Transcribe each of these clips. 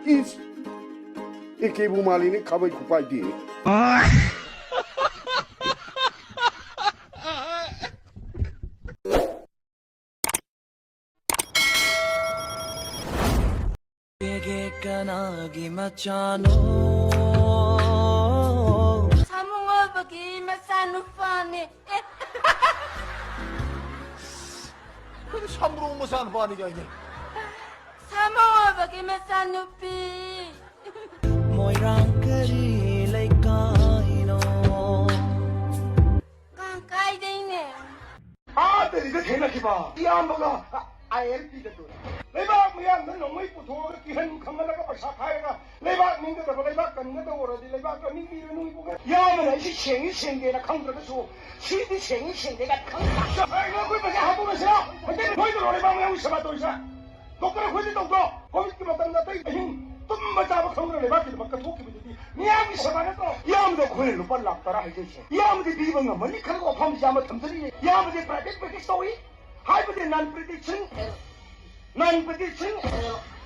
is ike bumali ni kabai kupai di 사몽어 버기 마사누파네 그럼 삼으로 뭐 사는 거 아니냐 이게? 사몽어 버기 마사누피 깡까이데이네 아 때리가 대나기봐 이 안보가 ILP가 또 레바 뭐야 너 너무 이쁘 도가 기한 강가다가 바사파이가 레바 민가다 레바 간가다 오라디 레바 간민기는 누이고가 야만 이시 생이 생게나 강가다서 시디 생이 생게가 강가 아이고 그거 하고면서 근데 너희들 레바 뭐야 웃어봐 또 있어 똑바로 거기 또 거기 맞다 힘 tumba jaba khamra le baki bakka thoki bidi miyam sabana to yam do khone lu par laktara hai jeche yam de bi banga mani khar ko pham jama thamsari yam de predict story hai bidi non prediction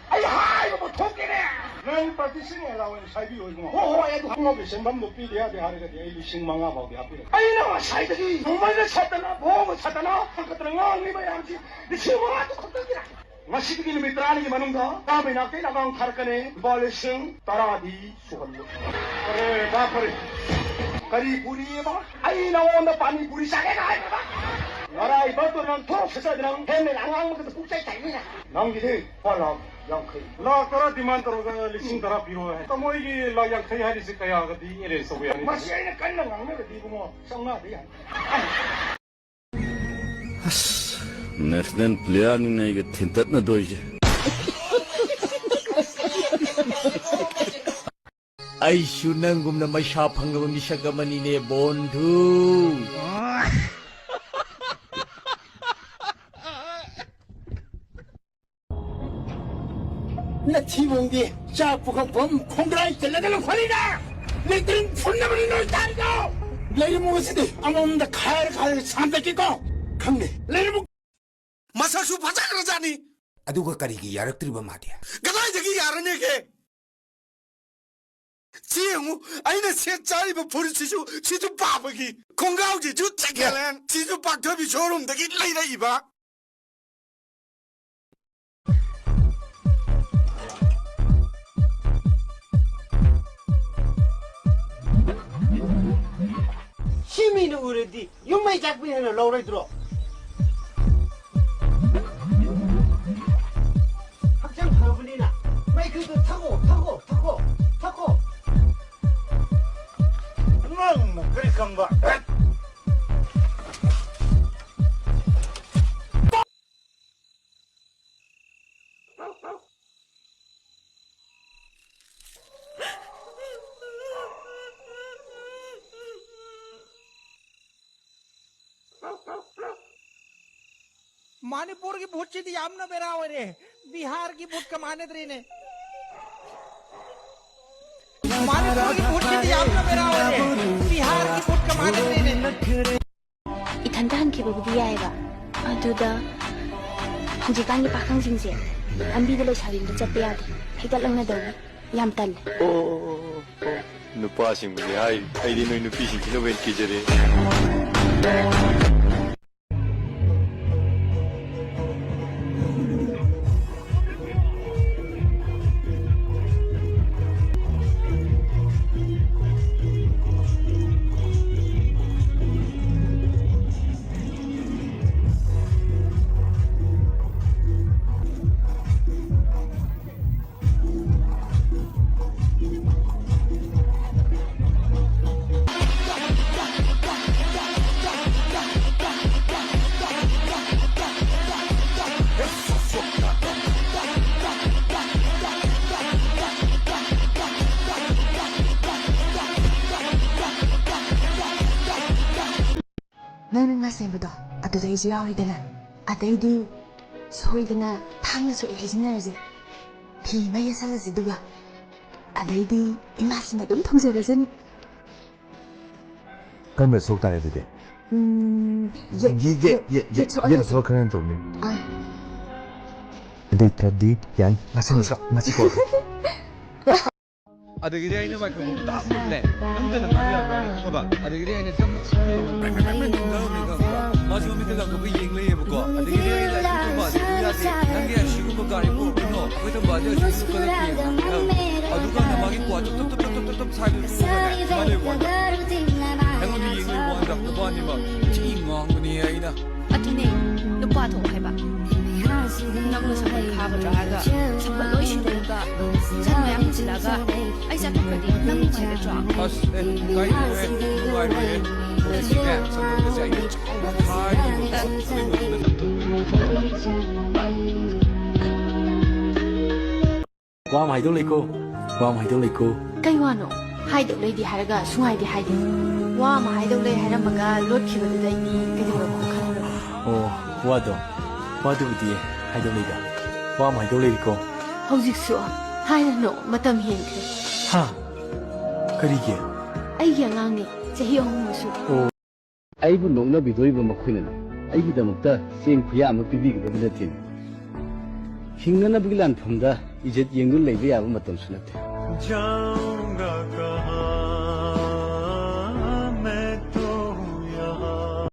ai hai bo thoki ne non prediction allowance sai bi hoy ho ai du hang be sembam do pi dia de har ga de lising manga ba de api ai na sai de 정말 찾다나 보고 찾다나 한것들은 니 뭐야지 니 시험아 또 걱정이라 마시기는 미त्रा니 마는가 다음에 나게 나강 타르카네 발싱 따라디 수건로 अरे बाप रे करी पूरी बा आई ना वो ना पानी पूरी सागे ना है बा लड़ाई बतो नंग थोक से नंग है में लांग में तो पूछे चाहिए ना नंग गिरे पाला yang kai la tara diman taro ga lising tara piro hai to moi gi la yang kai hari se kaya ga di ere so ya ni mas ai na kan nang nang ne di mo sang na di Nereden planine 이게 틴tat나 도이지. 아이슈 난금나 마샤 방금 미샤가만이네 본두. 나 지붕디 자부가 범 콩드라이 들려달라 권이다. 너희들은 분나무를 놀다니고. 너희 무엇이든 아무나 칼 삼백기고 강내 너희 마사수 바자 그러자니 아두가 까리기 야락들이봐 말이야. 가다이저기 야르네게 지영우 아이네 세짜리버 버리치주 지주 바버기 공가우지 주 짝게란 지주 박터비 쇼룸데기 레이라 이봐 시민의 우리디 윤마이 작비에는 러울에 들어. 학장 타블리나 마이크도 타고 그리 간거 मणिपुर की भूत चीती आमना बेरा हो रे बिहार की भूत कमाने तरी ने मणिपुर की भूत चीती आमना बेरा हो रे बिहार की भूत कमाने तरी ने इथंता हनखिबबुदि यायबा अदुदा हजिकांगी पाखंगसिंगसे लंबीदा लेसाबिंदा चप्पे यादे हेगतलंगना दौगी याम तल्ले 누빠싱부지 하이 아이디 너희 누피싱 기노벤 기저리 너는 나세보다 아들도 이제 아이들은 아들도 소이드나 탕에서 이기지나야지 비마에 살아지 누가 아들도 이마스나 좀 통제하자니 그러면 속다 해야 돼. 얘 수학하는 좀 아 근데 이 양 마시고 ꯑꯗꯒꯤꯗꯤ ꯑꯩꯅ ꯃꯥꯏꯀ꯭ꯔꯣꯐꯣꯟ ꯇꯥꯞꯅꯦ ꯅꯝꯗꯅ ꯉꯥꯡ ꯈꯪꯉꯕ ꯑꯗꯒꯤꯗꯤ ꯑꯩꯅ ꯁꯨꯝ ꯃꯥꯁꯨ ꯃꯃꯤꯠꯇ ꯂꯥꯡꯊꯣꯛꯄ ꯌꯦꯡ ꯂꯩꯌꯦꯕꯀꯣ ꯑꯗꯒꯤꯗꯤ ꯑꯩ ꯂꯥꯏꯔꯤꯛ ꯊꯝꯕꯥꯗꯤ ꯌꯥꯗꯦ ꯅꯪꯒꯤ ꯑꯁꯤꯒꯨꯝꯕ ꯒꯥꯔꯤ ꯄꯨꯔꯛꯀꯅꯣ ꯑꯩꯈꯣꯏ ꯊꯝꯕꯥꯗꯤ ꯑꯁꯤꯒꯨꯝꯕ ꯀꯂꯛꯀꯤ ꯑꯗꯨꯀꯥꯟꯗ ꯃꯥꯒꯤ ꯀ꯭ꯋꯥ ꯇꯞ ꯁꯥꯏꯗꯨ ꯇꯨꯕꯅꯦ ꯁꯨꯃꯥꯏꯅ ꯂꯩꯕ ꯋꯥꯟꯗ ꯑꯩꯉꯣꯟꯗ ꯌꯦꯡ ꯂꯩꯕ ꯋꯥꯟꯗ ꯅꯨꯄꯥꯅꯤꯃꯛ ꯆꯤ ꯉꯥꯡꯕꯅꯦ ꯑꯩꯅ ꯑꯗꯨꯅꯦ ꯅꯨꯄꯥ ꯊꯣꯛ ꯍꯥꯏꯕ ꯅꯪꯅ ꯁꯝꯕꯜ ꯈꯥꯒꯗ꯭ꯔꯥ ꯍꯥꯏꯔꯒ ꯁꯝꯕꯜ ꯂꯣꯏ ꯁꯤꯟꯗꯣꯛꯑꯒ ꯁꯟ ꯃꯌꯥꯝ ꯍꯨꯟꯖꯤꯜꯂꯒ ꯑꯩ ꯆꯠꯊꯣꯛꯈ꯭ꯔꯗꯤ ꯅꯪ ꯅꯨꯡꯉꯥꯏꯒꯗ꯭ꯔꯥ ꯑꯁ ꯀꯥꯏꯗꯦ ꯅꯨꯡꯉꯥꯏꯔꯣꯏꯌꯦ ꯍꯧꯖꯤꯛꯅꯦ ꯁꯝꯕꯜꯒꯁꯦ ꯑꯩꯅ ꯆꯥꯎꯅ ꯈꯥꯏꯔꯤꯕ ꯑꯗꯨꯒꯤ ꯃꯇꯨꯡꯗ ꯋꯥ ꯑꯃ ꯍꯥꯏꯗꯧ ꯂꯩꯀꯣ ꯋꯥ ꯑꯃ ꯍꯥꯏꯗꯧ ꯂꯩꯀꯣ ꯀꯩ ꯋꯥꯅꯣ ꯍꯥꯏꯗꯧ ꯂꯩꯗꯤ ꯍꯥꯏꯔꯒ ꯁꯨꯡꯍꯥꯏꯗꯤ ꯍꯥꯏꯗꯦ ꯋꯥ ꯑꯃ ꯍꯥꯏꯗꯧ ꯂꯩ ꯍꯥꯏꯔꯝꯃꯒ ꯂꯣꯠꯈꯤꯕꯗꯨꯗ ꯑꯩꯗꯤ ꯀꯩꯗꯧꯔꯕꯅꯣ ꯈꯜꯂꯨꯔꯦ ꯑꯣ ꯋꯥꯗꯨꯕꯨꯗꯤ ꯍꯥꯏꯗꯧ ꯂꯩꯗ ꯋꯥ ꯑꯃ ꯍꯥꯏꯗꯧ ꯂꯩꯀꯣ ꯍꯧꯖꯤꯛꯁꯨ ꯍꯥꯏꯔꯅꯣ ꯃꯇꯝ ꯍꯦꯟꯈ꯭ꯔꯦ ꯍꯥ ꯀꯔꯤꯒꯤ ꯑꯩꯒꯤ ꯑꯉꯥꯡꯅꯦ ꯆꯍꯤ 3 ꯁꯨꯔꯦ ꯑꯩꯕꯨ ꯅꯣꯛꯅꯕꯤꯗꯣꯔꯤꯕ ꯃꯈꯣꯏꯅ ꯑꯩꯒꯤꯗꯃꯛꯇ ꯆꯦꯡ ꯈꯨꯌꯥ ꯑꯃ ꯄꯤꯕꯤꯒꯗꯕ ꯅꯠꯇꯦ ꯍꯤꯡꯅꯅꯕꯒꯤ ꯂꯥꯟꯐꯝꯗ ꯏꯖꯠ ꯌꯦꯡꯗꯨꯅ ꯂꯩꯕ ꯌꯥꯕ ꯃꯇꯝꯁꯨ ꯅꯠꯇꯦ